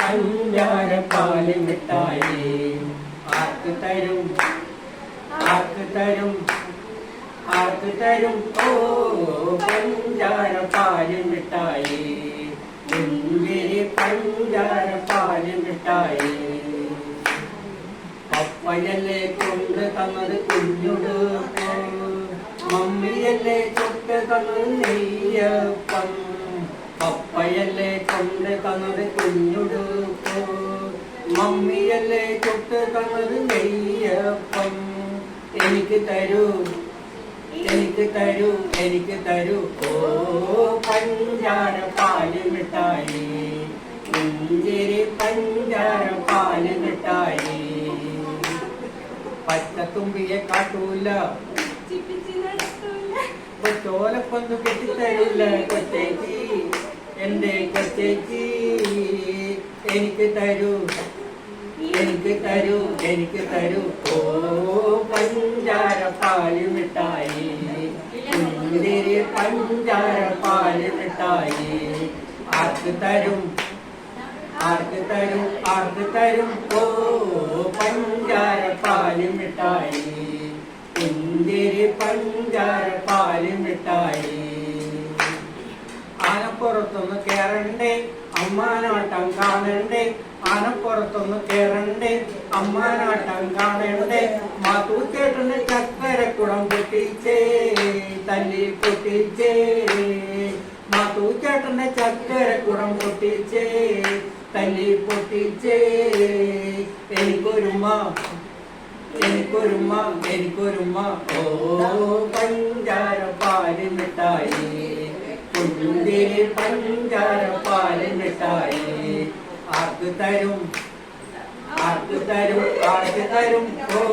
പഞ്ചാര പാല് മിഠായി ആർക്ക് തരും ആർക്ക് തരും ആർക്ക് തരും ഓ പഞ്ചാര പാല് മിഠായി മുന്തിരി പഞ്ചാര പാല് മിഠായി പപ്പയല്ലേ കൊണ്ട് തന്നത് കുഞ്ഞുടുപ്പ് മമ്മിയല്ലേ ചുട്ട് തന്നത് നെയ്യപ്പം പപ്പയല്ലേ കൊണ്ട് തന്നത് കുഞ്ഞുടുപ്പ് മമ്മിയല്ലേ ചുട്ട് തന്നത് നെയ്യപ്പം എനിക്ക് തരൂ എനിക്ക് തരൂ എനിക്ക് തരൂ ഓ പഞ്ചാര പാല് മിഠായി മുന്തിരി പഞ്ചാര പാല് മിഠായി പച്ചത്തുമ്പിയെ കാട്ടൂല ചോലപ്പൊന്നും കെട്ടിത്തരൂല കൊച്ചേച്ചി എന്റെ കൊച്ചേച്ചി എനിക്ക് തരൂ എനിക്ക് തരൂ എനിക്ക് തരൂ ഓ പഞ്ചാര പാല് മിഠായി മുന്തിരി പഞ്ചാര പാല് മിഠായി ആർക്ക് തരും ആർക്ക് തരും ആർക്ക് തരും ഓ പഞ്ചാര പാല് മിഠായി മുന്തിരി പഞ്ചാര പാല് മിഠായി ആനപ്പുറത്തൊന്ന് കേറണ്ടേ അമ്മാനാട്ടം കാണണ്ടേ ആനപ്പുറത്തൊന്ന് കേറണ്ടേ അമ്മാനാട്ടം കാണണ്ടേ മാത്തൂച്ചേട്ടന് ചക്കരക്കുടം പൊട്ടിച്ചേ തല്ലി പൊട്ടിച്ചേ മാത്തൂച്ചേട്ടന് ചക്കരക്കുടം പൊട്ടിച്ചേ തല്ലി പൊട്ടിച്ചേ എനിക്കൊരുമ്മ എനിക്കൊരുമ്മ എനിക്കൊരുമ്മ ഓ പഞ്ചാര പാല് മിഠായി മുന്തിരി പഞ്ചാര പാല് മിഠായി ആർക്ക് തരും ആർക്ക് തരും ആർക്ക് തരും ഓ